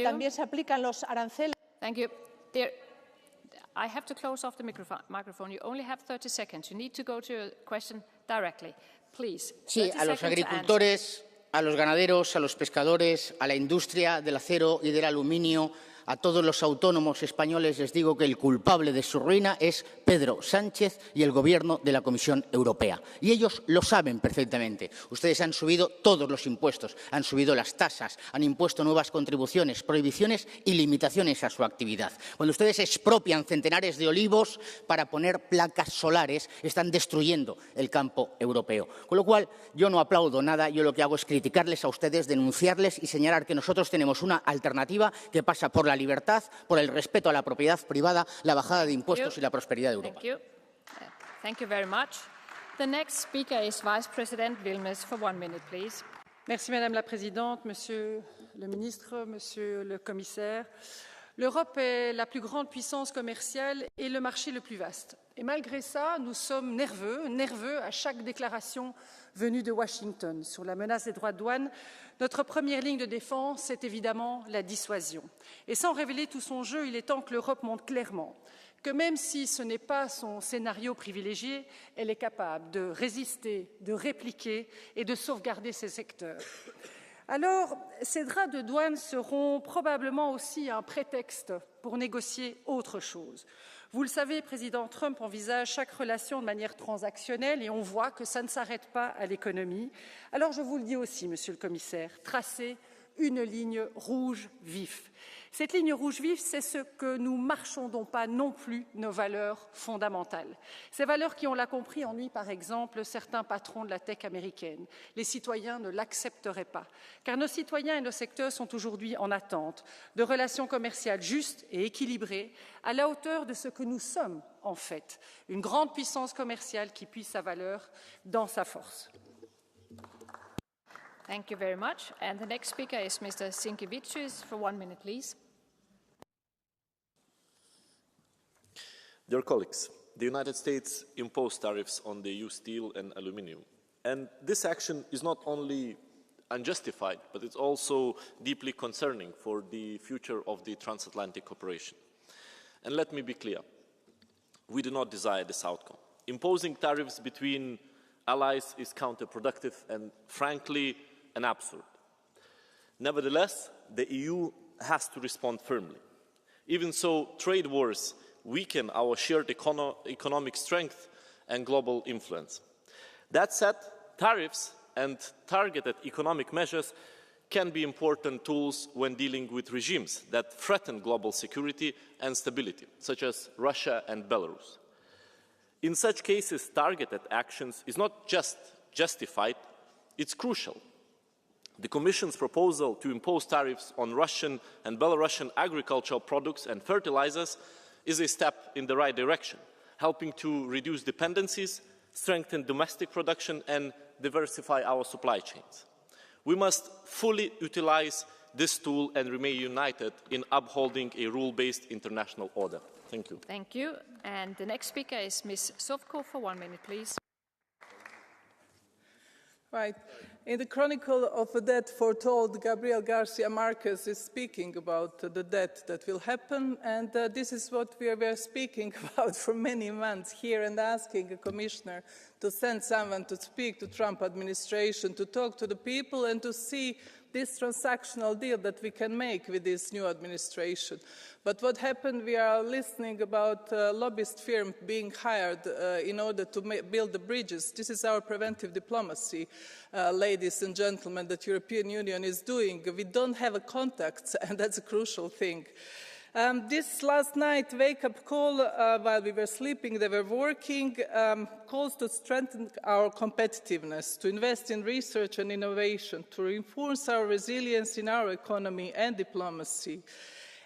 También se aplican los aranceles. Thank you. I have to close off the microphone. You only have 30 seconds. You need to go to your question directly. Please. Sí, a los agricultores, a los ganaderos, a los pescadores, a la industria del acero y del aluminio, a todos los autónomos españoles les digo que el culpable de su ruina es Pedro Sánchez y el Gobierno de la Comisión Europea. Y ellos lo saben perfectamente. Ustedes han subido todos los impuestos, han subido las tasas, han impuesto nuevas contribuciones, prohibiciones y limitaciones a su actividad. Cuando ustedes expropian centenares de olivos para poner placas solares, están destruyendo el campo europeo. Con lo cual, yo no aplaudo nada, yo lo que hago es criticarles a ustedes, denunciarles y señalar que nosotros tenemos una alternativa que pasa por la libertad, por el respeto a la propiedad privada, la bajada de impuestos y la prosperidad de Europa. Thank you very much. The next speaker is Vice President Vilmos for 1 minute, please. Merci Madame la Présidente, Monsieur le Ministre, Monsieur le Commissaire. L'Europe est la plus grande puissance commerciale et le marché le plus vaste. Et malgré ça, nous sommes nerveux à chaque déclaration venue de Washington. Sur la menace des droits de douane, notre première ligne de défense, c'est évidemment la dissuasion. Et sans révéler tout son jeu, il est temps que l'Europe montre clairement que même si ce n'est pas son scénario privilégié, elle est capable de résister, de répliquer et de sauvegarder ses secteurs. Alors, ces draps de douane seront probablement aussi un prétexte pour négocier autre chose. Vous le savez, Président Trump envisage chaque relation de manière transactionnelle et on voit que ça ne s'arrête pas à l'économie. Alors, je vous le dis aussi, Monsieur le Commissaire, tracez une ligne rouge vif. Cette ligne rouge vif, c'est ce que nous marchandons pas non plus nos valeurs fondamentales. Ces valeurs qui, on l'a compris, ennuient par exemple certains patrons de la tech américaine. Les citoyens ne l'accepteraient pas, car nos citoyens et nos secteurs sont aujourd'hui en attente de relations commerciales justes et équilibrées, à la hauteur de ce que nous sommes en fait, une grande puissance commerciale qui puise sa valeur dans sa force. Thank you very much. And the next speaker is Mr. Sinkevicius for 1 minute, please. Dear colleagues, the United States imposed tariffs on the EU steel and aluminium. And this action is not only unjustified, but it's also deeply concerning for the future of the transatlantic cooperation. And let me be clear, we do not desire this outcome. Imposing tariffs between allies is counterproductive and, frankly, an absurd. Nevertheless, the EU has to respond firmly. Even so, trade wars weaken our shared economic strength and global influence. That said, tariffs and targeted economic measures can be important tools when dealing with regimes that threaten global security and stability, such as Russia and Belarus. In such cases, targeted actions is not just justified, it's crucial. The Commission's proposal to impose tariffs on Russian and Belarusian agricultural products and fertilizers is a step in the right direction, helping to reduce dependencies, strengthen domestic production and diversify our supply chains. We must fully utilize this tool and remain united in upholding a rule-based international order. Thank you. Thank you. And the next speaker is Ms. Sovko for 1 minute, please. Right. In the Chronicle of a Debt Foretold, Gabriel Garcia Marquez is speaking about the debt that will happen, and this is what we are speaking about for many months here and asking a commissioner to send someone to speak to the Trump administration, to talk to the people and to see this transactional deal that we can make with this new administration. But what happened, we are listening about lobbyist firm being hired in order to build the bridges. This is our preventive diplomacy, ladies and gentlemen, that the European Union is doing. We don't have a contact, and that's a crucial thing. This last night wake-up call, while we were sleeping, they were working, calls to strengthen our competitiveness, to invest in research and innovation, to reinforce our resilience in our economy and diplomacy.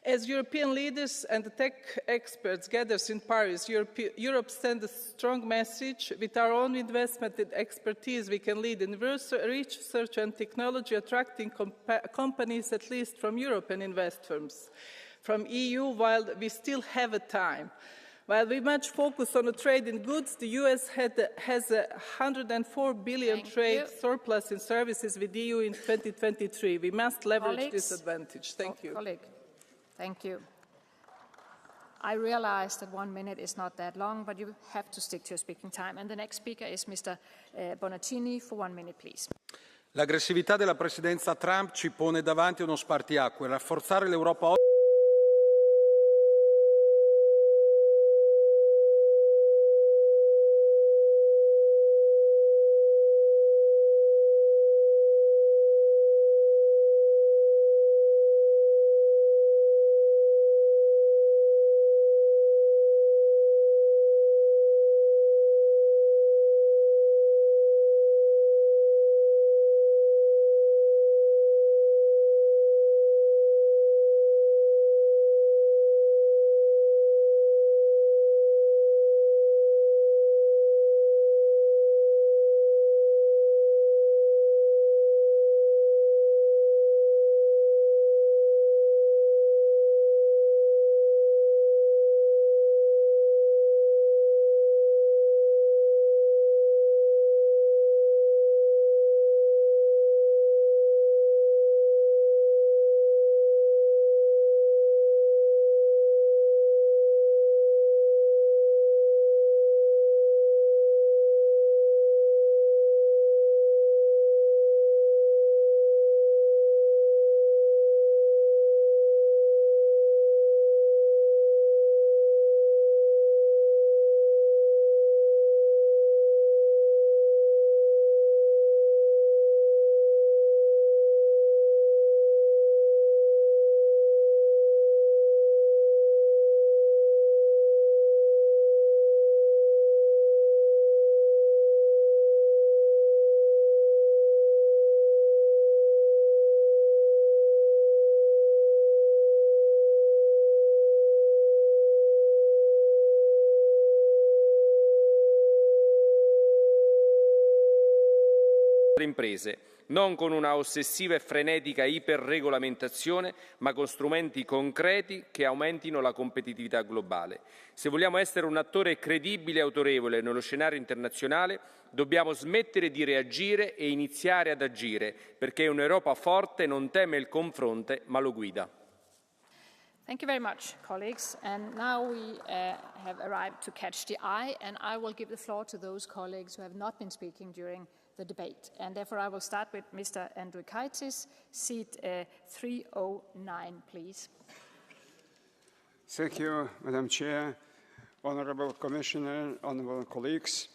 As European leaders and the tech experts gather in Paris, Europe sends a strong message. With our own investment and expertise, we can lead in research and technology, attracting companies at least from Europe and invest firms from EU while we still have a time. While we much focus on the trade in goods, the US has a $104 billion trade surplus in services with the EU in 2023. We must leverage this advantage. Thank you. Colleague, thank you. I realize that 1 minute is not that long, but you have to stick to your speaking time. And the next speaker is Mr. Bonaccini for 1 minute, please. L'aggressività della presidenza Trump ci pone davanti a uno spartiacque. Rafforzare l'Europa oggi imprese, non con una ossessiva e frenetica iperregolamentazione, ma con strumenti concreti che aumentino la competitività globale. Se vogliamo essere un attore credibile e autorevole nello scenario internazionale, dobbiamo smettere di reagire e iniziare ad agire, perché un'Europa forte non teme il confronto, ma lo guida. Thank you very much, colleagues. And now we have arrived to catch the eye, and I will give the floor to those colleagues who have not been speaking during the debate. And therefore, I will start with Mr. Andriukaitis, seat 309, please. Thank you, Madam Chair, Honourable Commissioner, honourable colleagues.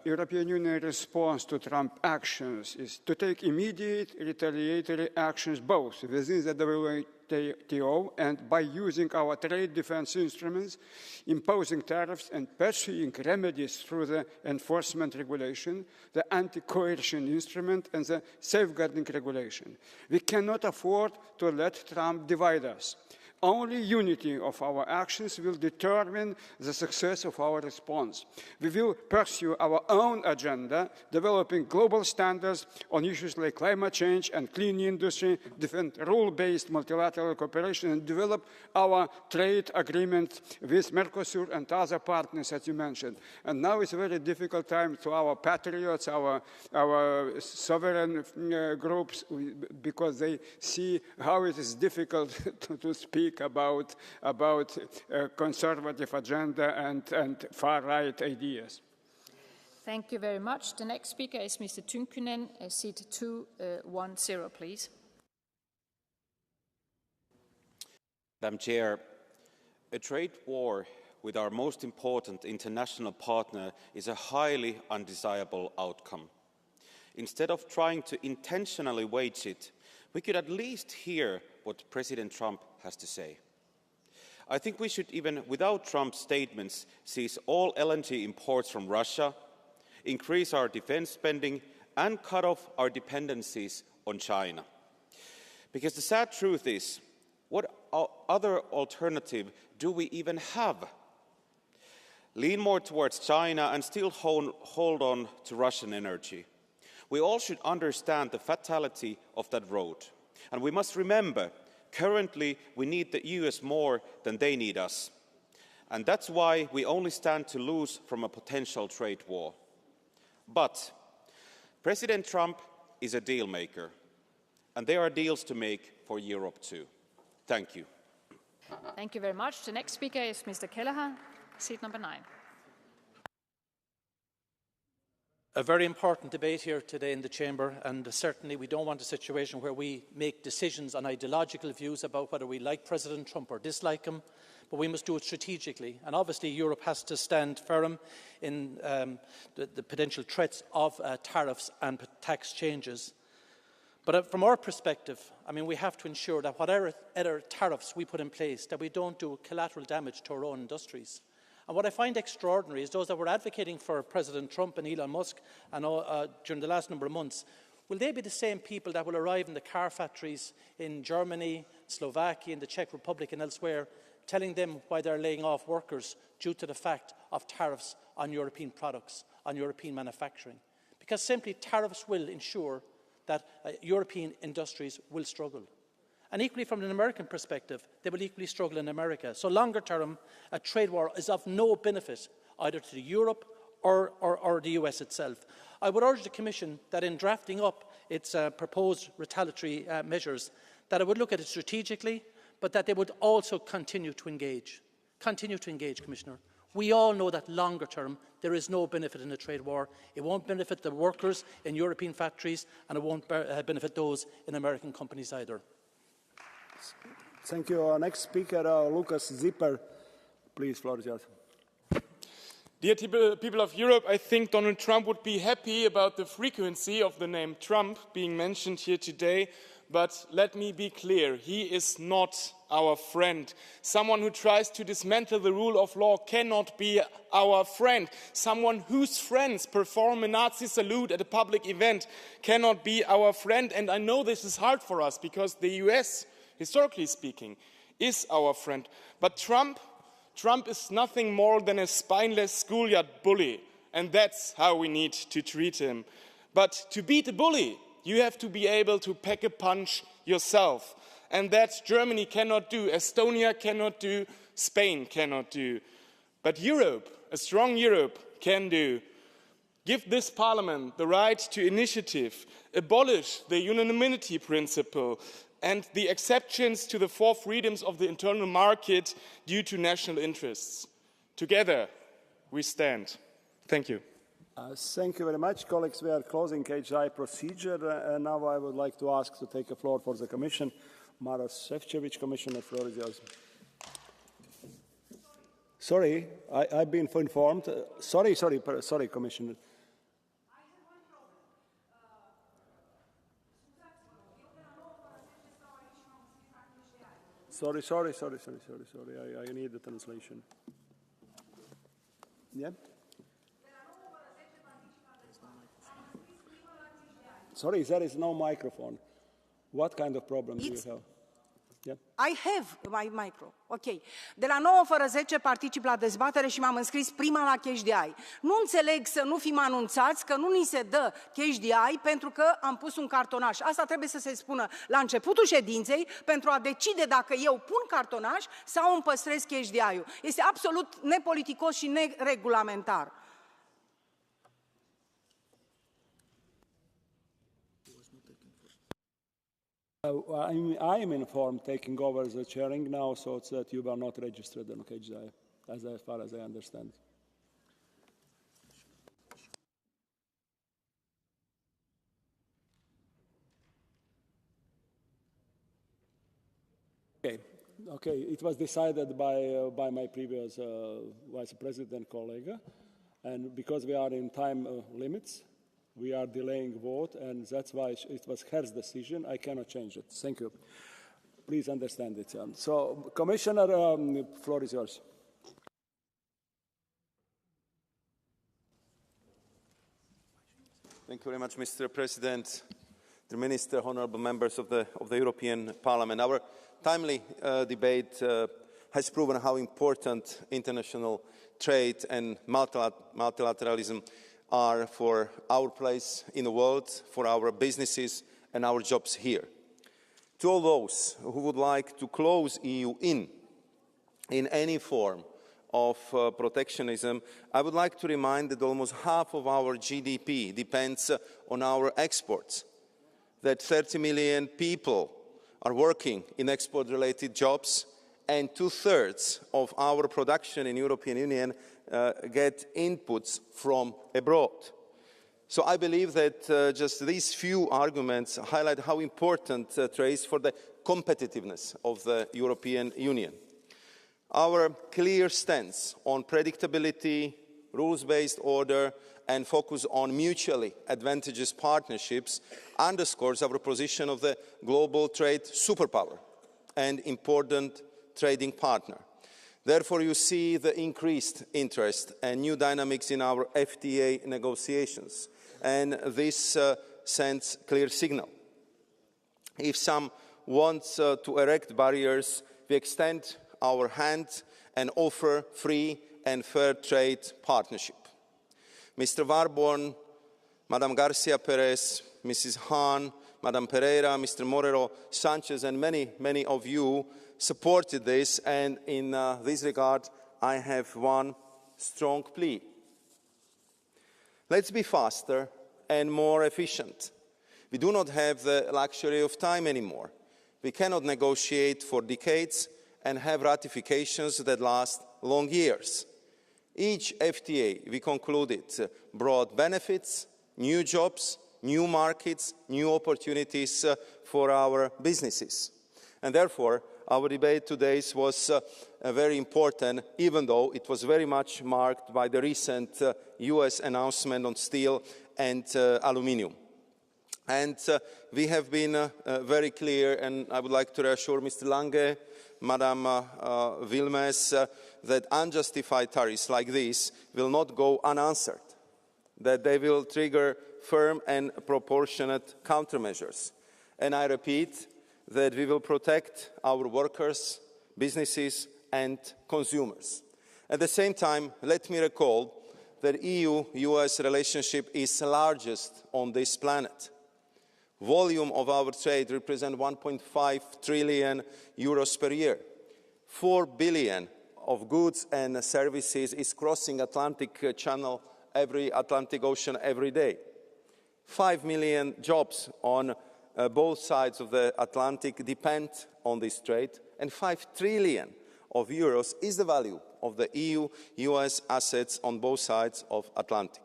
European Union response to Trump actions is to take immediate retaliatory actions both within the WTO and by using our trade defense instruments, imposing tariffs and pursuing remedies through the enforcement regulation, the anti-coercion instrument and the safeguarding regulation. We cannot afford to let Trump divide us. Only unity of our actions will determine the success of our response. We will pursue our own agenda, developing global standards on issues like climate change and clean industry, defend rule-based multilateral cooperation, and develop our trade agreement with Mercosur and other partners, as you mentioned. And now it's a very difficult time to our patriots, our sovereign groups, because they see how it is difficult to speak about conservative agenda and far-right ideas. Thank you very much. The next speaker is Mr. Tynkkynen, seat 210, please. Madam Chair, a trade war with our most important international partner is a highly undesirable outcome. Instead of trying to intentionally wage it, we could at least hear what President Trump has to say. I think we should, even without Trump's statements, seize all LNG imports from Russia, increase our defense spending, and cut off our dependencies on China. Because the sad truth is, what other alternative do we even have? Lean more towards China and still hold on to Russian energy. We all should understand the fatality of that road. And we must remember, currently we need the US more than they need us. And that's why we only stand to lose from a potential trade war. But President Trump is a deal maker, and there are deals to make for Europe too. Thank you. Thank you very much. The next speaker is Mr. Kelleher, seat number 9. A very important debate here today in the Chamber, and certainly we don't want a situation where we make decisions on ideological views about whether we like President Trump or dislike him, but we must do it strategically. And obviously Europe has to stand firm in the potential threats of tariffs and tax changes. But from our perspective, I mean, we have to ensure that whatever other tariffs we put in place, that we don't do collateral damage to our own industries. And what I find extraordinary is those that were advocating for President Trump and Elon Musk and, during the last number of months, will they be the same people that will arrive in the car factories in Germany, Slovakia, in the Czech Republic and elsewhere, telling them why they're laying off workers due to the fact of tariffs on European products, on European manufacturing? Because simply tariffs will ensure that European industries will struggle. And equally from an American perspective, they will equally struggle in America. So longer term, a trade war is of no benefit either to Europe or the US itself. I would urge the Commission that in drafting up its proposed retaliatory measures, that it would look at it strategically, but that they would also continue to engage. Continue to engage, Commissioner. We all know that longer term, there is no benefit in a trade war. It won't benefit the workers in European factories, and it won't benefit those in American companies either. Thank you. Our next speaker, Lucas Zipper. Please, floor is yours. Dear people of Europe, I think Donald Trump would be happy about the frequency of the name Trump being mentioned here today. But let me be clear, he is not our friend. Someone who tries to dismantle the rule of law cannot be our friend. Someone whose friends perform a Nazi salute at a public event cannot be our friend. And I know this is hard for us because the US, historically speaking, is our friend. But Trump is nothing more than a spineless schoolyard bully. And that's how we need to treat him. But to beat a bully, you have to be able to pack a punch yourself. And that Germany cannot do, Estonia cannot do, Spain cannot do. But Europe, a strong Europe, can do. Give this Parliament the right to initiative, abolish the unanimity principle and the exceptions to the 4 freedoms of the internal market due to national interests. Together, we stand. Thank you. Thank you very much. Colleagues, we are closing HI procedure. And now I would like to ask to take the floor for the Commission. Maros Šefčovič, Commissioner, floor is yours. Sorry, I've been informed. Sorry, Commissioner. Sorry. I need the translation. Yeah? Sorry, there is no microphone. What kind of problem do you have? Yeah. I have my micro. Ok. De la 9 fără 10 particip la dezbatere și m-am înscris prima la Cash the Eye. Nu înțeleg să nu fim anunțați că nu ni se dă Cash the Eye pentru că am pus un cartonaș. Asta trebuie să se spună la începutul ședinței pentru a decide dacă eu pun cartonaș sau îmi păstrez Cash the Eye-ul. Este absolut nepoliticos și neregulamentar. I'm informed, taking over the chairing now, so it's that you were not registered on KGI, as far as I understand. Okay. It was decided by my previous vice president colleague, and because we are in time limits, we are delaying vote, and that's why it was her decision. I cannot change it. Thank you. Please understand it. So, Commissioner, floor is yours. Thank you very much, Mr. President, the Minister, honourable members of the European Parliament. Our timely debate has proven how important international trade and multilateralism are for our place in the world, for our businesses and our jobs here. To all those who would like to close EU in any form of protectionism, I would like to remind that almost half of our GDP depends on our exports, that 30 million people are working in export-related jobs, and 2/3 of our production in the European Union get inputs from abroad. So I believe that just these few arguments highlight how important trade is for the competitiveness of the European Union. Our clear stance on predictability, rules-based order, and focus on mutually advantageous partnerships underscores our position of the global trade superpower and important trading partner. Therefore, you see the increased interest and new dynamics in our FTA negotiations, and this sends a clear signal. If some want to erect barriers, we extend our hand and offer free and fair trade partnership. Mr. Warborn, Madam Garcia Perez, Mrs. Hahn, Madam Pereira, Mr. Morero Sanchez, and many of you supported this, and in this regard, I have one strong plea. Let's be faster and more efficient. We do not have the luxury of time anymore. We cannot negotiate for decades and have ratifications that last long years. Each FTA we concluded brought benefits, new jobs, new markets, new opportunities for our businesses. And therefore, our debate today was very important, even though it was very much marked by the recent US announcement on steel and aluminium. And we have been very clear, and I would like to reassure Mr. Lange, Madam Wilmès, that unjustified tariffs like this will not go unanswered, that they will trigger firm and proportionate countermeasures. And I repeat that we will protect our workers, businesses, and consumers. At the same time, let me recall that EU-US relationship is the largest on this planet. Volume of our trade represents 1.5 trillion euros per year. 4 billion of goods and services is crossing Atlantic Channel, Atlantic Ocean every day. 5 million jobs on both sides of the Atlantic depend on this trade, and 5 trillion of euros is the value of the EU-US assets on both sides of Atlantic.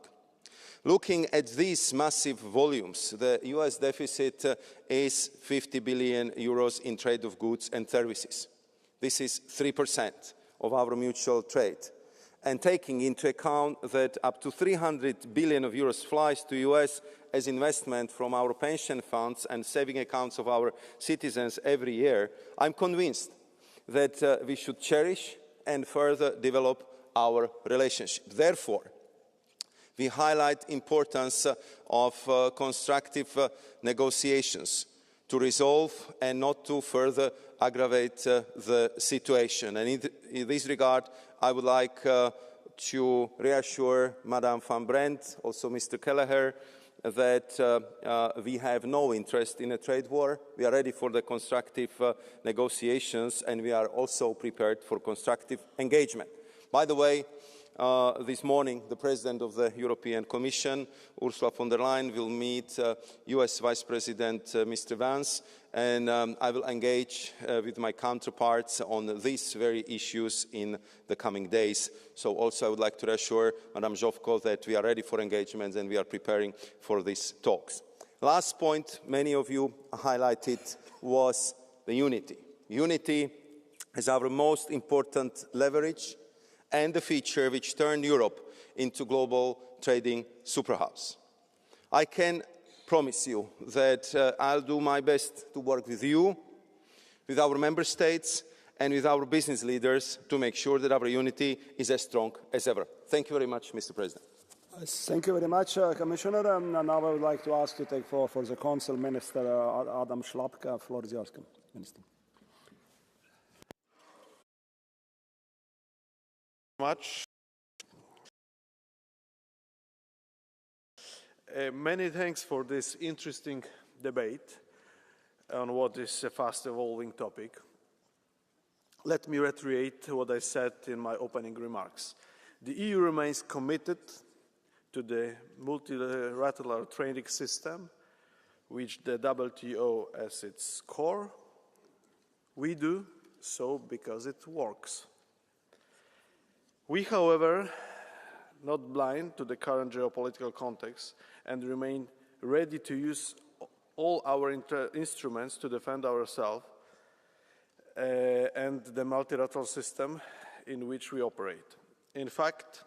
Looking at these massive volumes, the US deficit is 50 billion euros in trade of goods and services. This is 3% of our mutual trade. And taking into account that up to 300 billion of euros flies to US as investment from our pension funds and saving accounts of our citizens every year, I'm convinced that we should cherish and further develop our relationship. Therefore, we highlight the importance of constructive negotiations to resolve and not to further aggravate the situation. And in this regard, I would like to reassure Madam Van Brandt, also Mr. Kelleher, that we have no interest in a trade war. We are ready for the constructive negotiations, and we are also prepared for constructive engagement. By the way, this morning, the President of the European Commission, Ursula von der Leyen, will meet US Vice President Mr. Vance, and I will engage with my counterparts on these very issues in the coming days. So also I would like to reassure Madam Zhovko that we are ready for engagements and we are preparing for these talks. Last point many of you highlighted was the unity. Unity is our most important leverage and the feature which turned Europe into global trading superhouse. I can promise you that I'll do my best to work with you, with our member states, and with our business leaders to make sure that our unity is as strong as ever. Thank you very much, Mr. President. Thank you very much, Commissioner. And now I would like to ask to take floor for the Council Minister Adam Szłapka. Floor is yours, Minister. Much. Many thanks for this interesting debate on what is a fast-evolving topic. let me reiterate what I said in my opening remarks. The EU remains committed to the multilateral trading system, which the WTO as its core. We do so because it works. We, however, not blind to the current geopolitical context and remain ready to use all our instruments to defend ourselves and the multilateral system in which we operate. In fact,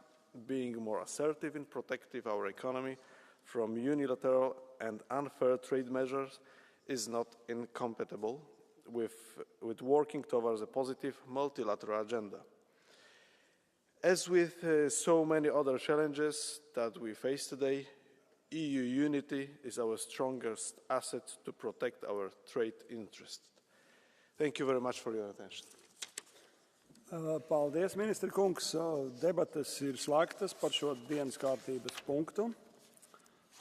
being more assertive in protecting our economy from unilateral and unfair trade measures is not incompatible with working towards a positive multilateral agenda. As with so many other challenges that we face today, EU unity is our strongest asset to protect our trade interests. Thank you very much for your attention. Paldies, ministra kungs. Debates ir slēgtas par šo dienas kārtības punktu.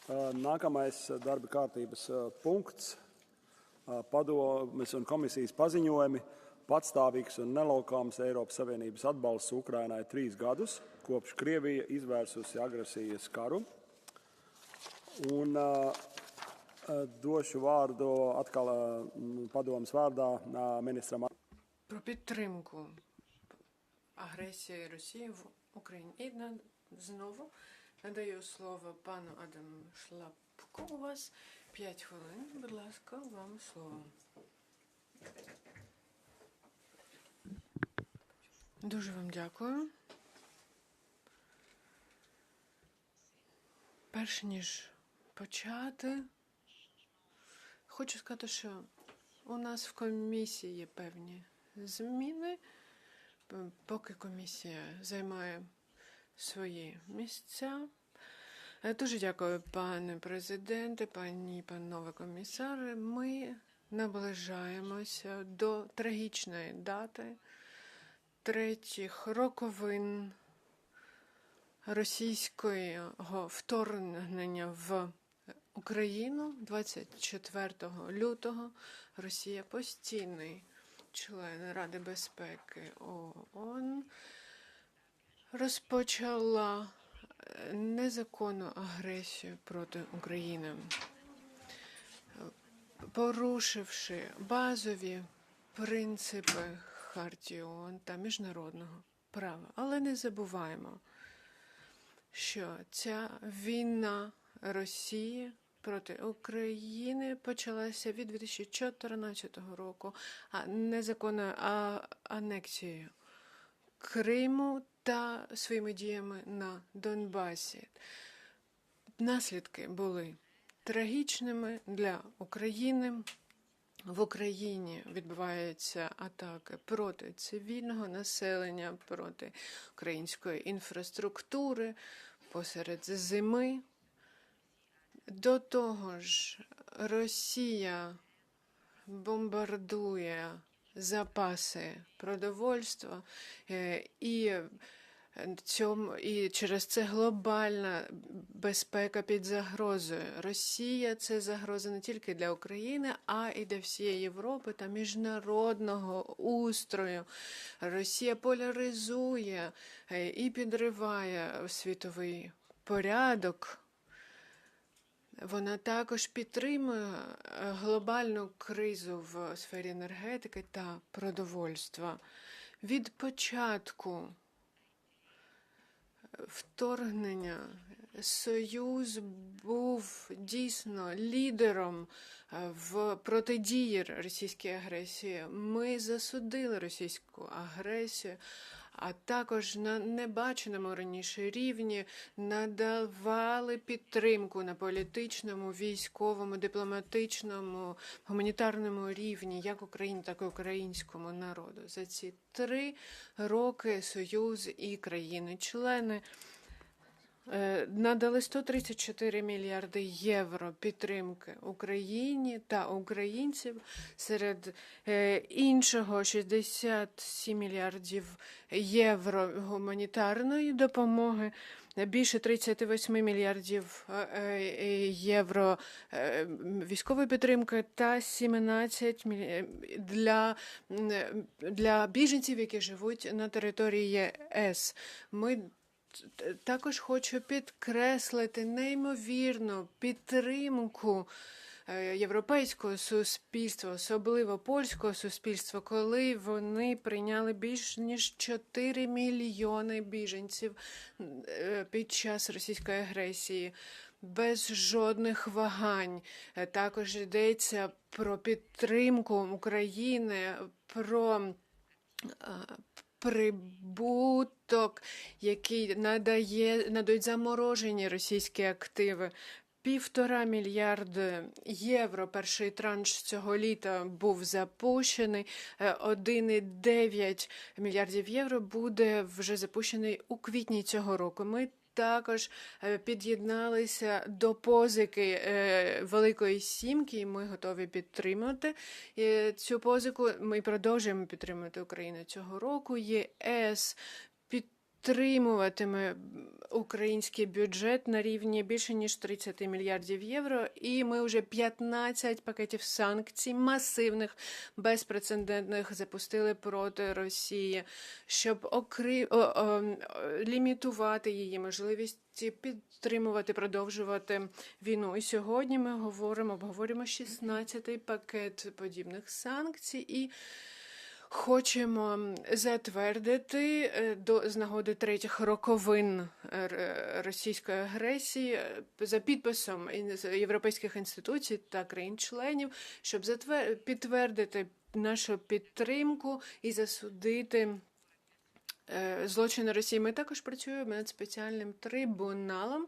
Nākamais darba kārtības punkts - padomes un komisijas paziņojumi - patstāvīgs un nelaukāms Eiropas Savienības atbalsts Ukrainai 3 gadus, kopš Krievija izvērsusi agresijas karu. Un došu vārdu atkal padomes vārdā ministram. Про підтримку агресії Росії в Україні. І знову надаю слово пану Адаму Шлапку. У вас 5 хвилин. Будь ласка, вам слово. Дуже вам дякую. Перш ніж почати, хочу сказати, що у нас в комісії є певні зміни, поки комісія займає свої місця. Дуже дякую, пане президенте, панове комісари. Ми наближаємося до трагічної дати, 3-х роковин російського вторгнення в Україну 24 лютого. Росія постійний член Ради безпеки ООН розпочала незаконну агресію проти України, порушивши базові принципи Хартії ООН та міжнародного права. Але не забуваємо, що ця війна Росії проти України почалася від 2014 року незаконною анексією Криму та своїми діями на Донбасі. Наслідки були трагічними для України. В Україні відбуваються атаки проти цивільного населення, проти української інфраструктури посеред зими. До того ж, Росія бомбардує запаси продовольства і через це глобальна безпека під загрозою. Росія – це загроза не тільки для України, а й для всієї Європи та міжнародного устрою. Росія поляризує і підриває світовий порядок. Вона також підтримує глобальну кризу в сфері енергетики та продовольства. Від початку вторгнення Союз був дійсно лідером в протидії російській агресії. Ми засудили російську агресію, а також на небаченому раніше рівні надавали підтримку на політичному, військовому, дипломатичному, гуманітарному рівні, як Україні, так і українському народу. За ці 3 роки Союз і країни-члени надали 134 мільярди євро підтримки Україні та українців. Серед іншого 67 мільярдів євро гуманітарної допомоги, більше 38 мільярдів євро військової підтримки та 17 для біженців, які живуть на території ЄС. Ми також хочу підкреслити неймовірну підтримку європейського суспільства, особливо польського суспільства, коли вони прийняли більш ніж 4 мільйони біженців під час російської агресії. Без жодних вагань. Також йдеться про підтримку України, про прибуток, який надають заморожені російські активи. 1,5 мільярда євро перший транш цього літа був запущений, 1,9 мільярдів євро буде вже запущений у квітні цього року. Ми також під'єдналися до позики Великої Сімки, і ми готові підтримати цю позику. Ми продовжуємо підтримувати Україну цього року. ЄС підтримуватиме український бюджет на рівні більше ніж 30 мільярдів євро, і ми вже 15 пакетів санкцій масивних, безпрецедентних запустили проти Росії, щоб лімітувати її можливість підтримувати, продовжувати війну. І сьогодні ми обговорюємо 16-й пакет подібних санкцій і хочемо затвердити з нагоди 3-х роковин російської агресії за підписом європейських інституцій та країн-членів, щоб підтвердити нашу підтримку і засудити злочини Росії. Ми також працюємо над спеціальним трибуналом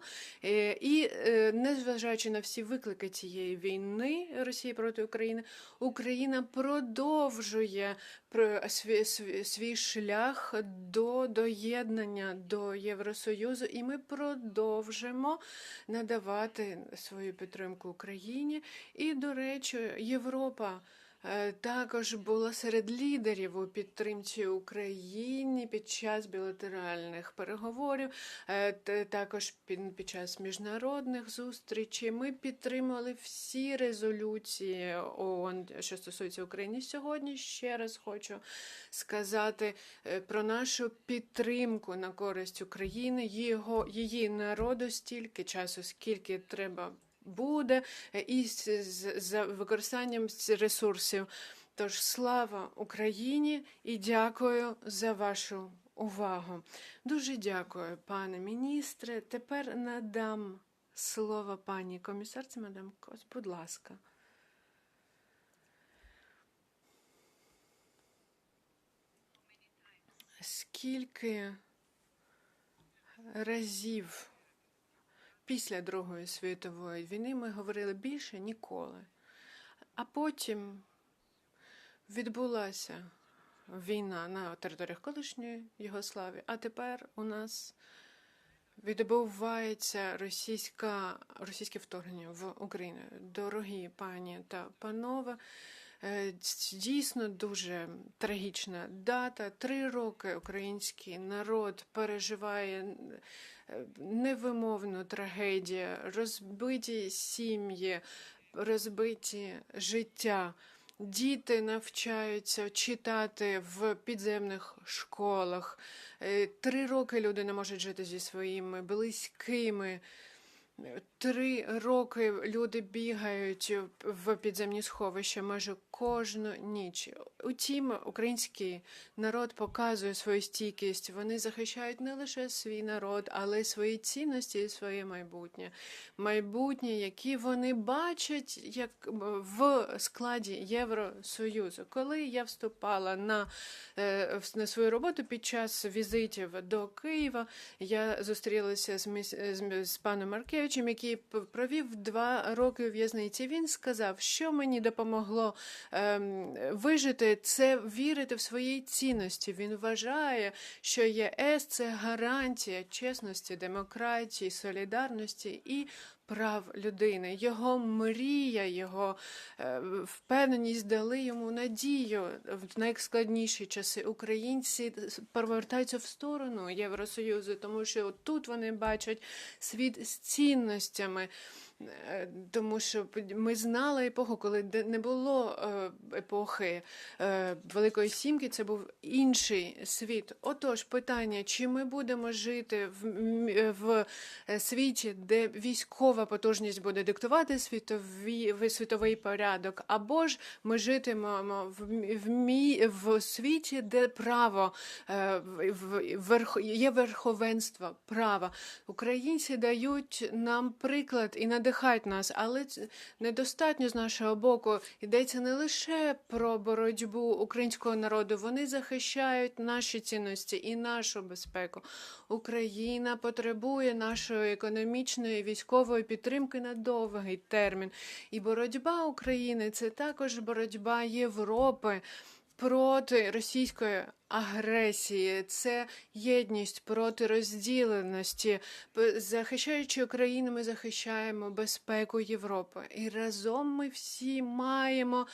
і, незважаючи на всі виклики цієї війни Росії проти України, Україна продовжує свій шлях до доєднання до Євросоюзу, і ми продовжимо надавати свою підтримку Україні. І, до речі, Європа також була серед лідерів у підтримці України під час білатеральних переговорів, також під час міжнародних зустрічей. Ми підтримували всі резолюції ООН, що стосуються України. Сьогодні ще раз хочу сказати про нашу підтримку на користь України, її народу стільки часу, скільки треба буде, і з використанням ресурсів. Тож слава Україні і дякую за вашу увагу. Дуже дякую, пане міністре. Тепер надам слово пані комісарці, мадам Кос. Будь ласка. Скільки разів після Другої світової війни ми говорили більше ніколи. А потім відбулася війна на територіях колишньої Югославії, а тепер у нас відбувається російське вторгнення в Україну. Дорогі пані та панове, дійсно дуже трагічна дата. 3 роки український народ переживає невимовну трагедію, розбиті сім'ї, розбиті життя. Діти навчаються читати в підземних школах. 3 роки люди не можуть жити зі своїми близькими. 3 роки люди бігають в підземні сховища майже кожну ніч. Утім, український народ показує свою стійкість. Вони захищають не лише свій народ, але й свої цінності і своє майбутнє. Майбутнє, яке вони бачать як в складі Євросоюзу. Коли я вступала на свою роботу під час візитів до Києва, я зустрілася з паном Маркевичем, який провів 2 роки у в'язниці. Він сказав, що мені допомогло вижити це вірити в свої цінності. Він вважає, що ЄС – це гарантія чесності, демократії, солідарності і прав людини. Його мрія, його впевненість дали йому надію в найскладніші часи. Українці повертаються в сторону Євросоюзу, тому що тут вони бачать світ з цінностями. Тому що ми знали епоху, коли не було епохи Великої Сімки, це був інший світ. Отож, питання, чи ми будемо жити в світі, де військова потужність буде диктувати світовий порядок, або ж ми житимемо в світі, де право, є верховенство права. Українці дають нам приклад і надихають нас, але недостатньо з нашого боку. Йдеться не лише про боротьбу українського народу, вони захищають наші цінності і нашу безпеку. Україна потребує нашої економічної і військової підтримки на довгий термін. І боротьба України – це також боротьба Європи проти російської агресії, це єдність проти розділеності. Захищаючи Україну, ми захищаємо безпеку Європи. І разом ми всі маємо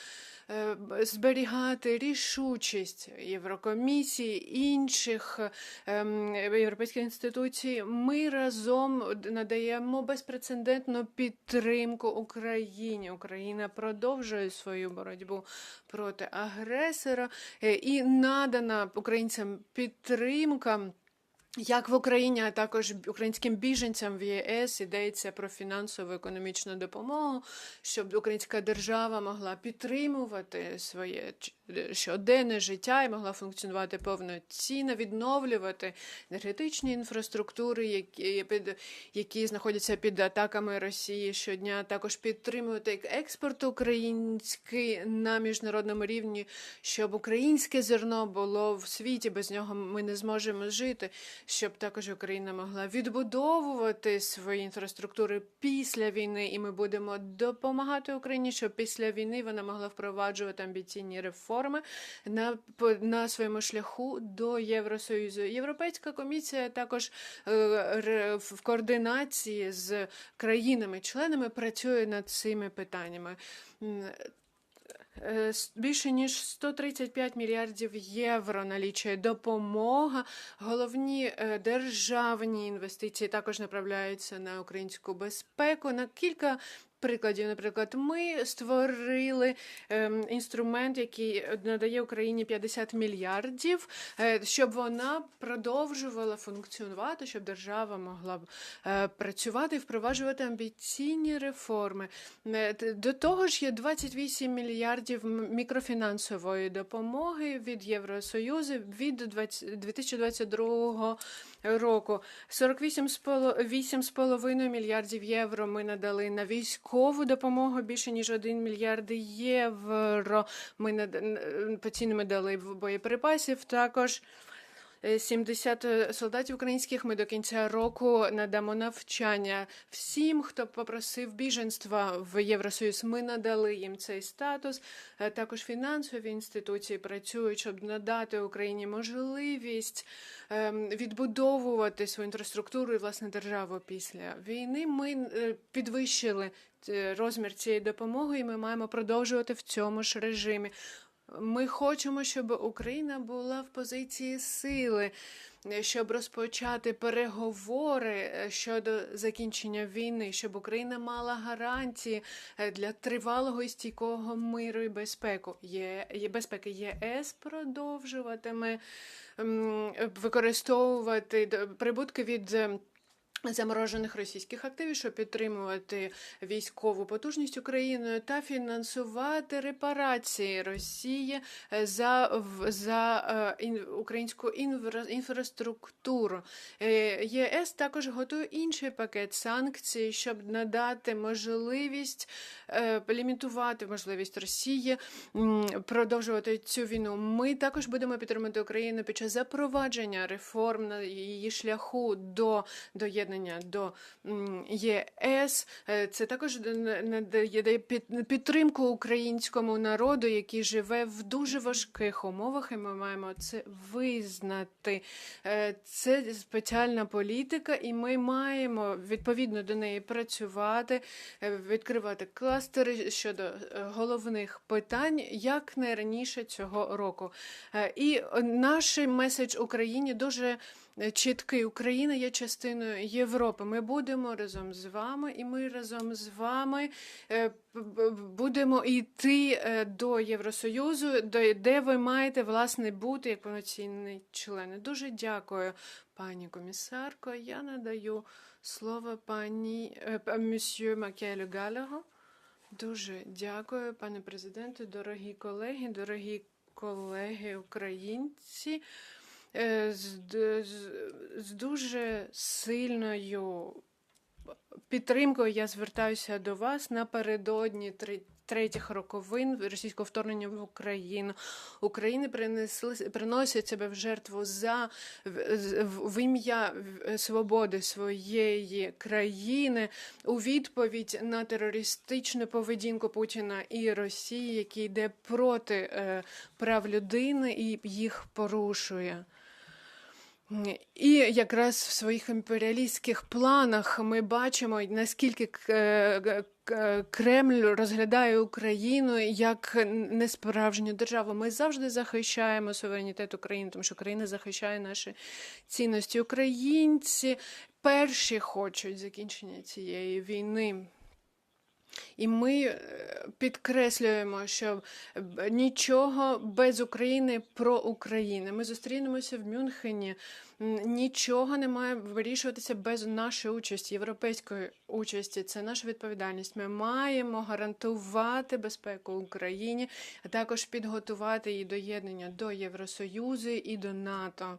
зберігати рішучість Єврокомісії, інших європейських інституцій. Ми разом надаємо безпрецедентну підтримку Україні. Україна продовжує свою боротьбу проти агресора і надана українцям підтримка як в Україні, а також українським біженцям в ЄС йдеться про фінансову економічну допомогу, щоб українська держава могла підтримувати своє щоденне життя і могла функціонувати повноцінно, відновлювати енергетичні інфраструктури, які знаходяться під атаками Росії щодня, також підтримувати експорт український на міжнародному рівні, щоб українське зерно було в світі, без нього ми не зможемо жити, щоб також Україна могла відбудовувати свої інфраструктури після війни, і ми будемо допомагати Україні, щоб після війни вона могла впроваджувати амбіційні реформи на своєму шляху до Євросоюзу. Європейська комісія також в координації з країнами-членами працює над цими питаннями. Більше ніж 135 мільярдів євро налічує допомога. Головні державні інвестиції також направляються на українську безпеку. На кілька прикладів, наприклад, ми створили інструмент, який надає Україні 50 мільярдів, щоб вона продовжувала функціонувати, щоб держава могла працювати і впроваджувати амбіційні реформи. До того ж є 28 мільярдів мікрофінансової допомоги від Євросоюзу від 2022 року. 48,5 мільярдів євро ми надали на військову допомогу, більше ніж 1 мільярд євро ми постійно дали боєприпасів. Також 70 солдатів українських ми до кінця року надамо навчання. Всім, хто попросив біженства в Євросоюз, ми надали їм цей статус. Також фінансові інституції працюють, щоб надати Україні можливість відбудовувати свою інфраструктуру і, власне, державу після війни. Ми підвищили розмір цієї допомоги і ми маємо продовжувати в цьому ж режимі. Ми хочемо, щоб Україна була в позиції сили, щоб розпочати переговори щодо закінчення війни, щоб Україна мала гарантії для тривалого і стійкого миру і безпеки. ЄС продовжуватиме використовувати прибутки від заморожених російських активів, щоб підтримувати військову потужність України та фінансувати репарації Росії за українську інфраструктуру. ЄС також готує інший пакет санкцій, щоб надати можливість лімітувати можливість Росії продовжувати цю війну. Ми також будемо підтримувати Україну під час запровадження реформ на її шляху до єдності приєднання до ЄС. Це також дає підтримку українському народу, який живе в дуже важких умовах, і ми маємо це визнати. Це спеціальна політика, і ми маємо відповідно до неї працювати, відкривати кластери щодо головних питань, як не раніше цього року. І наш меседж Україні дуже чіткий. Україна є частиною Європи. Ми будемо разом з вами, і ми разом з вами будемо йти до Євросоюзу, де ви маєте, власне, бути як повноцінний член. Дуже дякую, пані комісарко. Я надаю слово пані месьє Макелю Галлеру. Дуже дякую, пане президенте, дорогі колеги українці. З дуже сильною підтримкою я звертаюся до вас напередодні третіх роковин російського вторгнення в Україну. України приносять себе в жертву в ім'я свободи своєї країни у відповідь на терористичну поведінку Путіна і Росії, який йде проти прав людини і їх порушує. І якраз в своїх імперіалістських планах ми бачимо, наскільки Кремль розглядає Україну як несправжню державу. Ми завжди захищаємо суверенітет України, тому що Україна захищає наші цінності. Українці перші хочуть закінчення цієї війни. І ми підкреслюємо, що нічого без України про Україну. Ми зустрінемося в Мюнхені. Нічого не має вирішуватися без нашої участі, європейської участі. Це наша відповідальність. Ми маємо гарантувати безпеку Україні, а також підготувати її доєднання до Євросоюзу і до НАТО.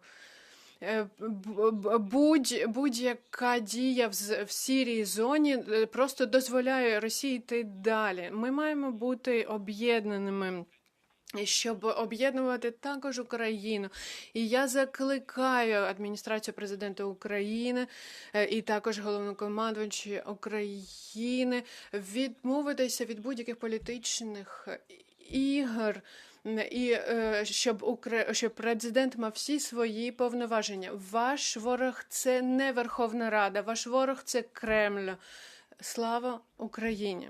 Будь-яка дія в сірій зоні просто дозволяє Росії йти далі. Ми маємо бути об'єднаними, щоб об'єднувати також Україну. І я закликаю адміністрацію президента України і також головнокомандувача України відмовитися від будь-яких політичних ігор, і щоб президент мав всі свої повноваження. Ваш ворог – це не Верховна Рада, ваш ворог – це Кремль. Слава Україні!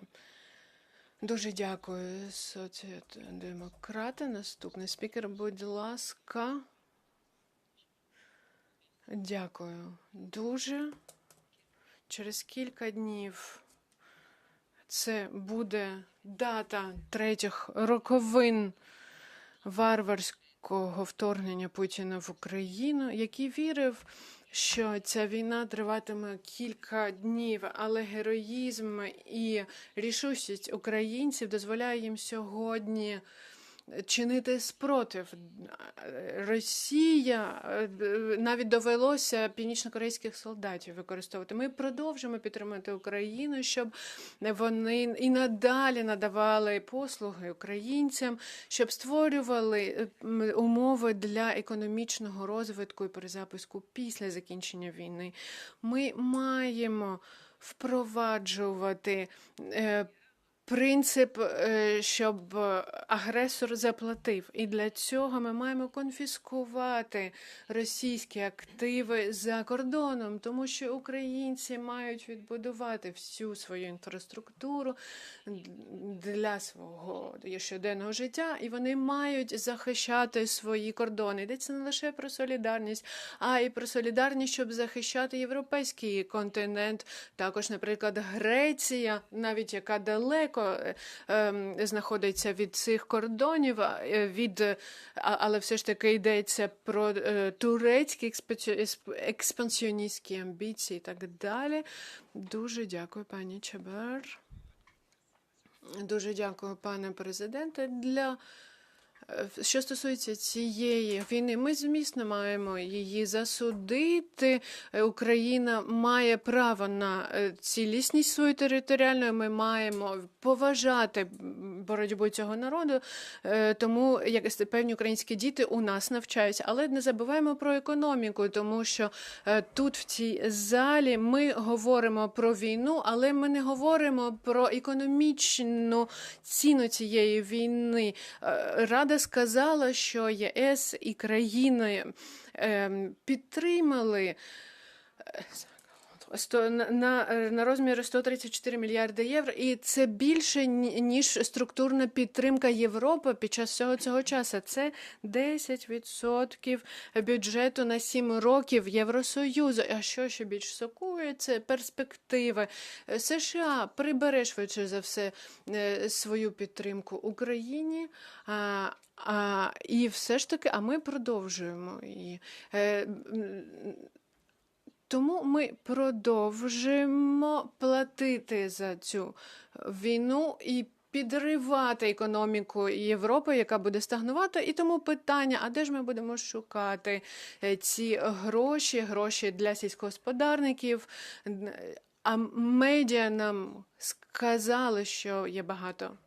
Дуже дякую, соціал-демократи. Наступний спікер, будь ласка. Дякую дуже. Через кілька днів це буде дата третіх роковин варварського вторгнення Путіна в Україну, який вірив, що ця війна триватиме кілька днів, але героїзм і рішучість українців дозволяє їм сьогодні чинити спротив. Росія, навіть довелося північно-корейських солдатів використовувати. Ми продовжимо підтримувати Україну, щоб вони і надалі надавали послуги українцям, щоб створювали умови для економічного розвитку і перезапуску після закінчення війни. Ми маємо впроваджувати принцип, щоб агресор заплатив. І для цього ми маємо конфіскувати російські активи за кордоном, тому що українці мають відбудувати всю свою інфраструктуру для свого щоденного життя, і вони мають захищати свої кордони. Йдеться не лише про солідарність, а й про солідарність, щоб захищати європейський континент. Також, наприклад, Греція, навіть яка далеко знаходиться від цих кордонів, але все ж таки йдеться про турецькі експансіоністські амбіції і так далі. Дуже дякую, пані Чабар. Дуже дякую, пане президенте. Для Що стосується цієї війни, ми, звісно, маємо її засудити. Україна має право на цілісність свою територіальну, ми маємо поважати боротьбу цього народу, тому як певні українські діти у нас навчаються. Але не забуваємо про економіку, тому що тут, в цій залі, ми говоримо про війну, але ми не говоримо про економічну ціну цієї війни. Рада сказала, що ЄС і країни підтримали на розмір 134 мільярди євро, і це більше, ніж структурна підтримка Європи під час всього цього часу. Це 10% бюджету на 7 років Євросоюзу. А що ще більш шокує, це перспективи. США прибере швидше за все свою підтримку Україні, і все ж таки, а ми продовжуємо її. Тому ми продовжимо платити за цю війну і підривати економіку Європи, яка буде стагнувати. І тому питання, а де ж ми будемо шукати ці гроші для сільськогосподарників? А медіа нам сказали, що є багато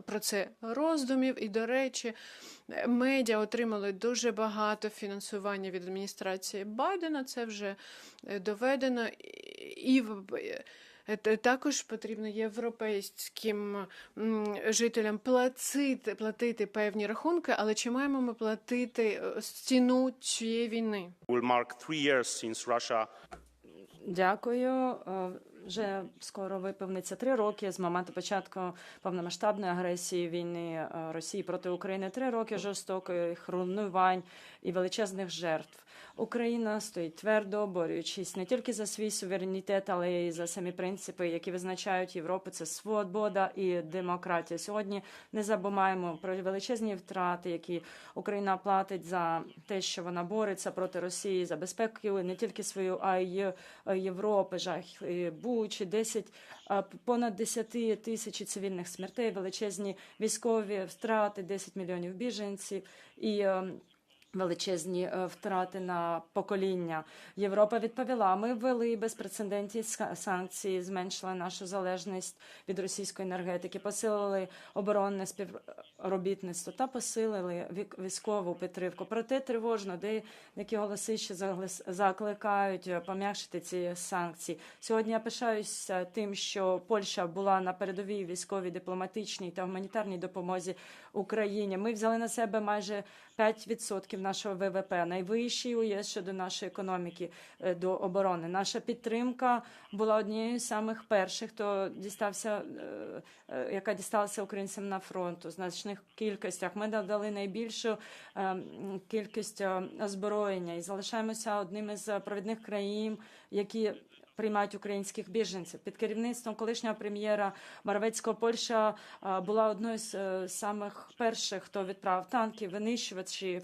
про це роздумів. І, до речі, медіа отримали дуже багато фінансування від адміністрації Байдена, це вже доведено. І також потрібно європейським жителям платити певні рахунки, але чи маємо ми платити ціну цієї війни? Дякую. Вже скоро виповниться 3 роки з моменту початку повномасштабної агресії війни Росії проти України. 3 роки жорстоких руйнувань і величезних жертв. Україна стоїть твердо, борючись не тільки за свій суверенітет, але й за самі принципи, які визначають Європу. Це свобода і демократія. Сьогодні не забуваємо про величезні втрати, які Україна платить за те, що вона бореться проти Росії, за безпеку не тільки свою, а й Європи. Жах Бучі, понад 10 тисяч цивільних смертей, величезні військові втрати, 10 мільйонів біженців і величезні втрати на покоління. Європа відповіла. Ми ввели безпрецедентні санкції, зменшили нашу залежність від російської енергетики, посилили оборонне співробітництво та посилили військову підтримку. Проте тривожно, деякі голоси ще закликають пом'якшити ці санкції. Сьогодні я пишаюся тим, що Польща була на передовій військовій, дипломатичній та гуманітарній допомозі Україні. Ми взяли на себе майже 5% нашого ВВП, найвищий у ЄС щодо нашої економіки до оборони. Наша підтримка була однією з самих перших, яка дісталася українцям на фронту. В значних кількостях ми надали найбільшу кількість озброєння і залишаємося одним із провідних країн, які приймають українських біженців. Під керівництвом колишнього прем'єра Моровецького Польща була одною з самих перших, хто відправив танки, винищувачів,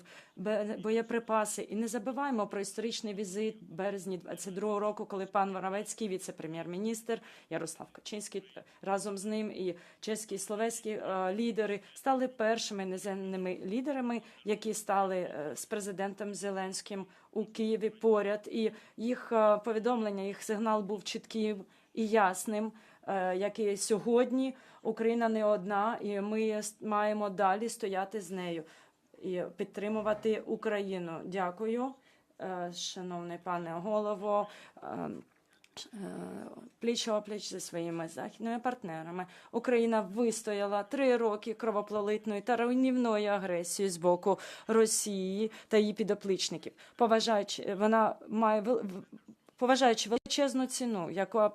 боєприпаси. І не забуваємо про історичний візит в березні 22-го року, коли пан Моровецький, віце-прем'єр-міністр Ярослав Качинський, разом з ним і чеські і словацькі лідери стали першими іноземними лідерами, які стали з президентом Зеленським у Києві поряд. І їх повідомлення, їх сигнал був чітким і ясним, як і сьогодні. Україна не одна, і ми маємо далі стояти з нею і підтримувати Україну. Дякую, шановний пане голово. Пліч-опліч зі своїми західними партнерами. Україна вистояла 3 роки кровопролитної та руйнівної агресії з боку Росії та її підоплічників. Поважаючи величезну ціну, яку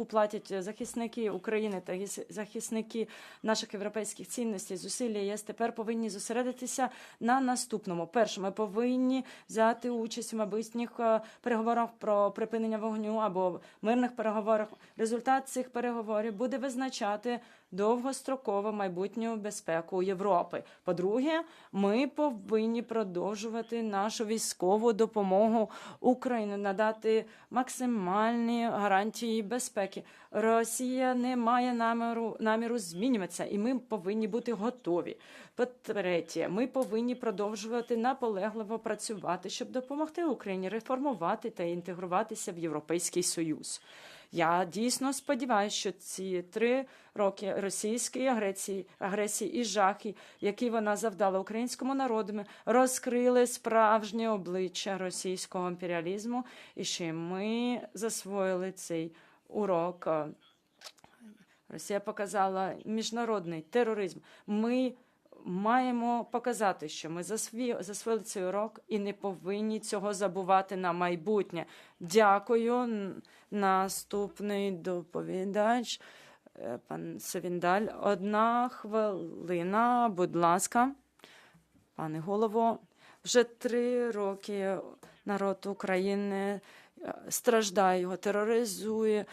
платять захисники України та захисники наших європейських цінностей, зусилля ЄС тепер повинні зосередитися на наступному. Перше, ми повинні взяти участь у майбутніх переговорах про припинення вогню або мирних переговорах. Результат цих переговорів буде визначати довгострокову майбутню безпеку Європи. По-друге, ми повинні продовжувати нашу військову допомогу Україні, надати дати максимальні гарантії безпеки. Росія не має наміру змінюватися, і ми повинні бути готові. По-третє, ми повинні продовжувати наполегливо працювати, щоб допомогти Україні реформувати та інтегруватися в Європейський Союз. Я дійсно сподіваюся, що ці 3 роки російської агресії і жахи, які вона завдала українському народу, розкрили справжнє обличчя російського імперіалізму, і що ми засвоїли цей урок. Росія показала міжнародний тероризм. Ми маємо показати, що ми засвоїли цей урок і не повинні цього забувати на майбутнє. Дякую. Наступний доповідач, пан Севіндаль. 1 хвилина, будь ласка. Пане голово, вже 3 роки народ України страждає, його тероризує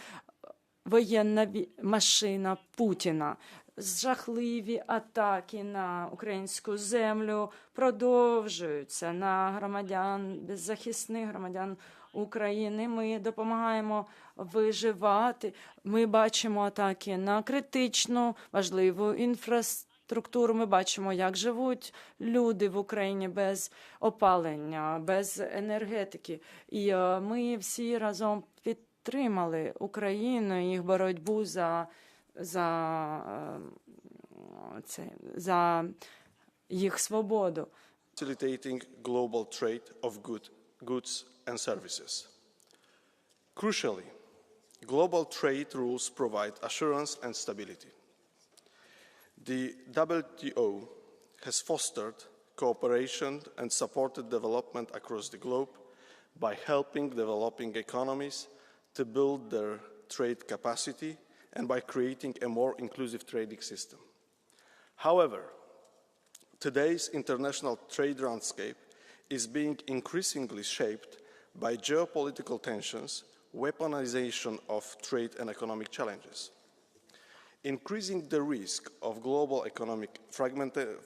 воєнна машина Путіна. Жахливі атаки на українську землю продовжуються на громадян, беззахисних громадян України. Ми допомагаємо виживати. Ми бачимо атаки на критичну, важливу інфраструктуру. Ми бачимо, як живуть люди в Україні без опалення, без енергетики. І ми всі разом підтримали Україну і їх боротьбу за їх свободу. Facilitating global trade of goods and services. Crucially, global trade rules provide assurance and stability. The WTO has fostered cooperation and supported development across the globe by helping developing economies to build their trade capacity and by creating a more inclusive trading system. However, today's international trade landscape is being increasingly shaped by geopolitical tensions, weaponization of trade and economic challenges, increasing the risk of global economic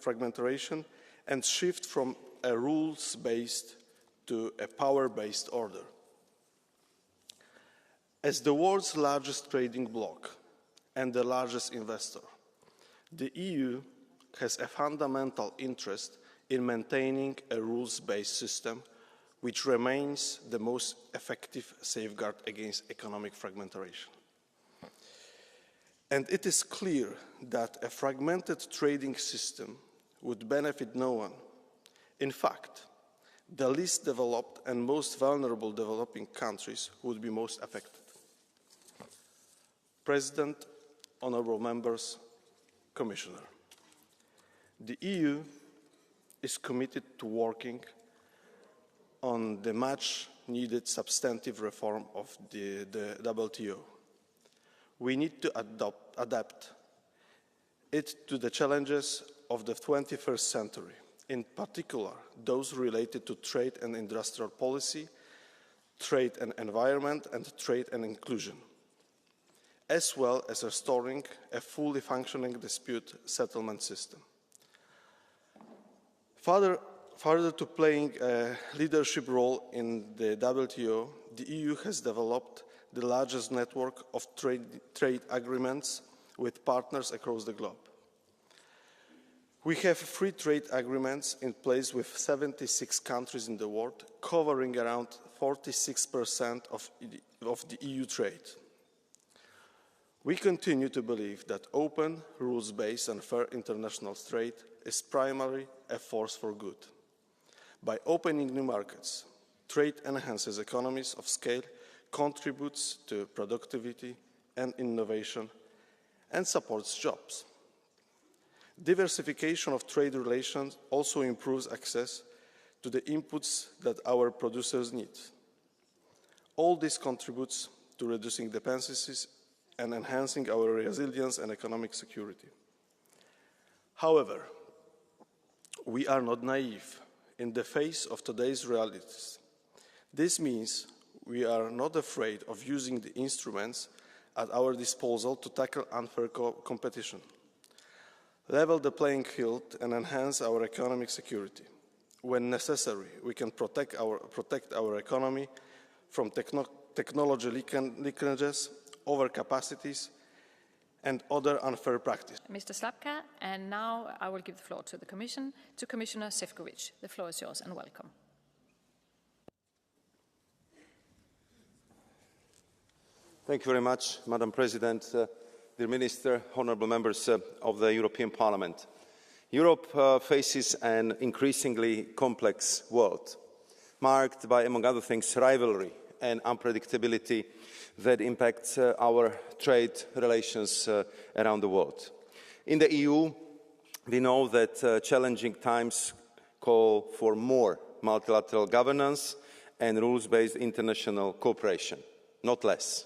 fragmentation and shift from a rules-based to a power-based order. As the world's largest trading bloc and the largest investor, the EU has a fundamental interest in maintaining a rules-based system which remains the most effective safeguard against economic fragmentation. And it is clear that a fragmented trading system would benefit no one. In fact, the least developed and most vulnerable developing countries would be most affected. President, honourable members, Commissioner, the EU is committed to working on the much-needed substantive reform of the WTO. We need to adapt it to the challenges of the 21st century, in particular those related to trade and industrial policy, trade and environment, and trade and inclusion, as well as restoring a fully functioning dispute settlement system. Further to playing a leadership role in the WTO, the EU has developed the largest network of trade agreements with partners across the globe. We have free trade agreements in place with 76 countries in the world, covering around 46% of the EU trade. We continue to believe that open, rules-based and fair international trade is primarily a force for good. By opening new markets, trade enhances economies of scale, contributes to productivity and innovation, and supports jobs. Diversification of trade relations also improves access to the inputs that our producers need. All this contributes to reducing dependencies and enhancing our resilience and economic security. However, we are not naive in the face of today's realities. This means we are not afraid of using the instruments at our disposal to tackle unfair competition, level the playing field and enhance our economic security. When necessary, we can protect our economy from technology leakages, overcapacities, and other unfair practices. Mr. Slapka, and now I will give the floor to the Commission, to Commissioner Šefčovič. The floor is yours and welcome. Thank you very much, Madam President, dear Minister, honourable members of the European Parliament. Europe faces an increasingly complex world, marked by, among other things, rivalry and unpredictability that impacts our trade relations around the world. In the EU, we know that challenging times call for more multilateral governance and rules-based international cooperation, not less.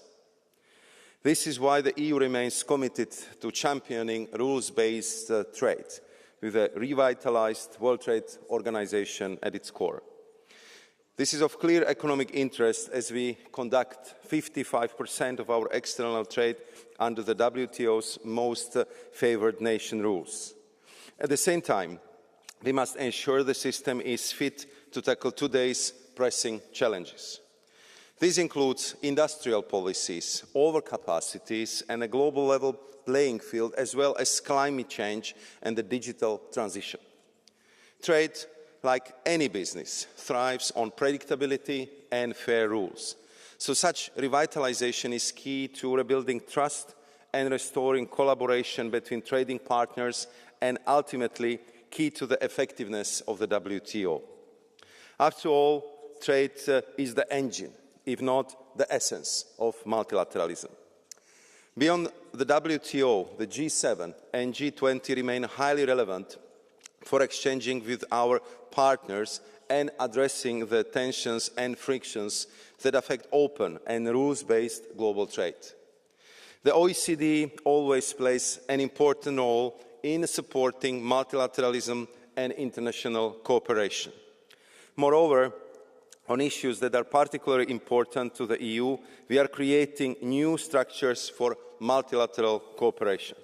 This is why the EU remains committed to championing rules-based trade, with a revitalised World Trade Organization at its core. This is of clear economic interest as we conduct 55% of our external trade under the WTO's most favoured nation rules. At the same time, we must ensure the system is fit to tackle today's pressing challenges. This includes industrial policies, overcapacities, and a global level playing field, as well as climate change and the digital transition. Trade, like any business, thrives on predictability and fair rules. So such revitalisation is key to rebuilding trust and restoring collaboration between trading partners, and ultimately key to the effectiveness of the WTO. After all, trade is the engine, if not the essence, of multilateralism. Beyond the WTO, the G7 and G20 remain highly relevant for exchanging with our partners and addressing the tensions and frictions that affect open and rules-based global trade. The OECD always plays an important role in supporting multilateralism and international cooperation. Moreover, on issues that are particularly important to the EU, we are creating new structures for multilateral cooperation.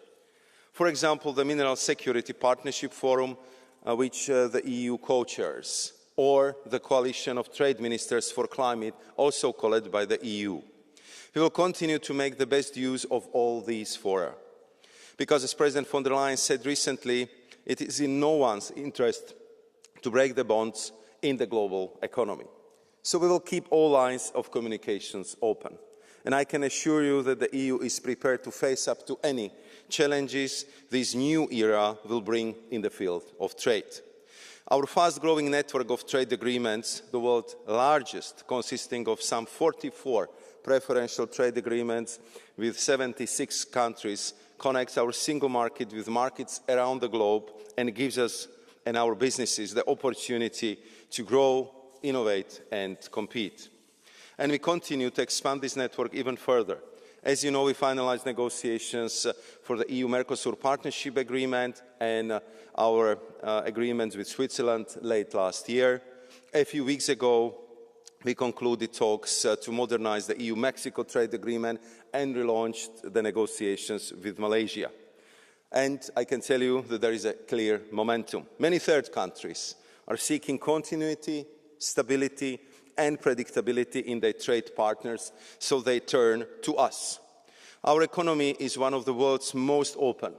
For example, the Mineral Security Partnership Forum, which the EU co-chairs, or the Coalition of Trade Ministers for Climate, also co-led by the EU. We will continue to make the best use of all these fora, because, as President von der Leyen said recently, it is in no one's interest to break the bonds in the global economy. So we will keep all lines of communications open. And I can assure you that the EU is prepared to face up to any challenges this new era will bring in the field of trade. Our fast-growing network of trade agreements, the world's largest, consisting of some 44 preferential trade agreements with 76 countries, connects our single market with markets around the globe and gives us and our businesses the opportunity to grow, innovate and compete. And we continue to expand this network even further. As you know, we finalised negotiations for the EU-Mercosur Partnership Agreement and our agreements with Switzerland late last year. A few weeks ago, we concluded talks to modernise the EU-Mexico Trade Agreement and relaunched the negotiations with Malaysia. And I can tell you that there is a clear momentum. Many third countries are seeking continuity, stability and predictability in their trade partners, so they turn to us. Our economy is one of the world's most open,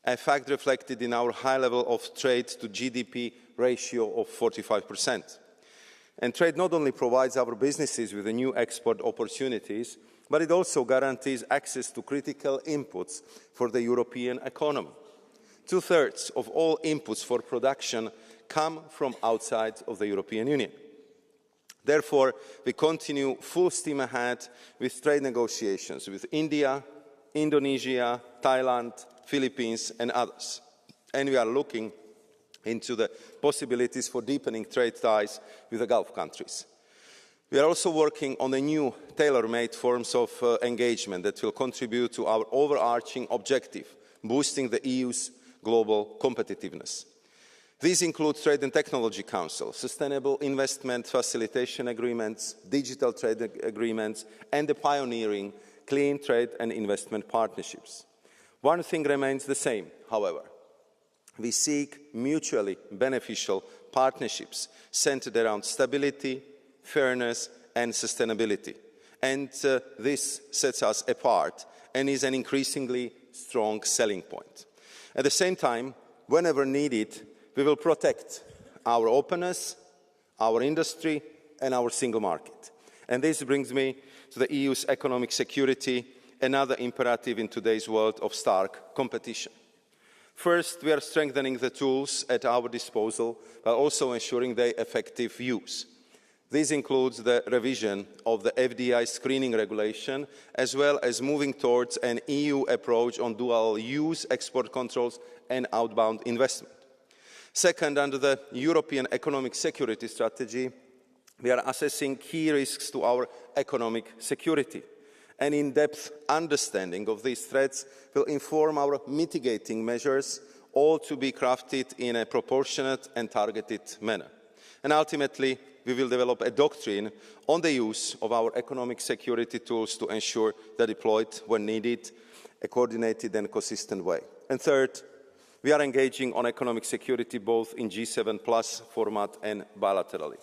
a fact reflected in our high level of trade to GDP ratio of 45%. And trade not only provides our businesses with the new export opportunities, but it also guarantees access to critical inputs for the European economy. 2/3 of all inputs for production come from outside of the European Union. Therefore, we continue full steam ahead with trade negotiations with India, Indonesia, Thailand, Philippines and others. And we are looking into the possibilities for deepening trade ties with the Gulf countries. We are also working on the new tailor-made forms of engagement that will contribute to our overarching objective, boosting the EU's global competitiveness. These include Trade and Technology Council, Sustainable Investment Facilitation Agreements, Digital Trade Agreements, and the pioneering Clean Trade and Investment Partnerships. One thing remains the same, however. We seek mutually beneficial partnerships centred around stability, fairness and sustainability. And this sets us apart and is an increasingly strong selling point. At the same time, whenever needed, we will protect our openness, our industry, and our single market. And this brings me to the EU's economic security, another imperative in today's world of stark competition. First, we are strengthening the tools at our disposal, while also ensuring their effective use. This includes the revision of the FDI screening regulation, as well as moving towards an EU approach on dual-use export controls and outbound investment. Second, under the European Economic Security Strategy, we are assessing key risks to our economic security. An in-depth understanding of these threats will inform our mitigating measures, all to be crafted in a proportionate and targeted manner. And ultimately, we will develop a doctrine on the use of our economic security tools to ensure they're deployed when needed, a coordinated and consistent way. And third, we are engaging on economic security both in G7+ format and bilaterally.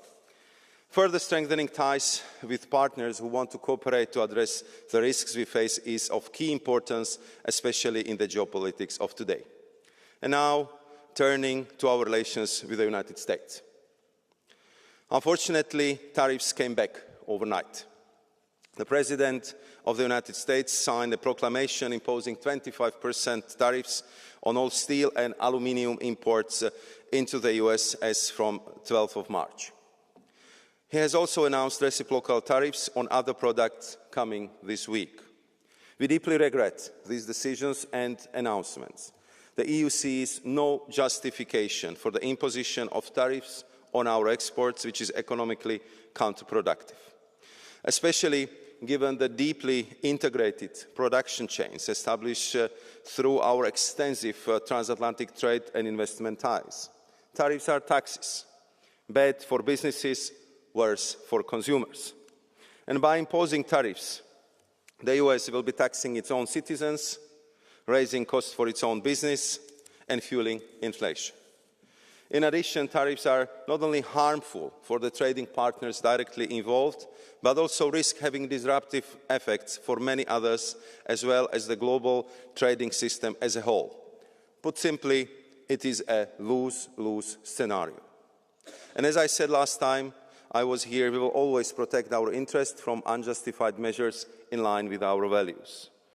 Further strengthening ties with partners who want to cooperate to address the risks we face is of key importance, especially in the geopolitics of today. And now, turning to our relations with the United States. Unfortunately, tariffs came back overnight. The President of the United States signed a proclamation imposing 25% tariffs on all steel and aluminium imports into the US as from 12th of March. He has also announced reciprocal tariffs on other products coming this week. We deeply regret these decisions and announcements. The EU sees no justification for the imposition of tariffs on our exports, which is economically counterproductive, especially given the deeply integrated production chains established through our extensive transatlantic trade and investment ties. Tariffs are taxes, bad for businesses, worse for consumers. And by imposing tariffs, the US will be taxing its own citizens, raising costs for its own business, and fueling inflation. In addition, tariffs are not only harmful for the trading partners directly involved, but also risk having disruptive effects for many others, as well as the global trading system as a whole. Put simply, it is a lose-lose scenario. And as I said last time I was here, we will always protect our interests from unjustified measures in line with our values.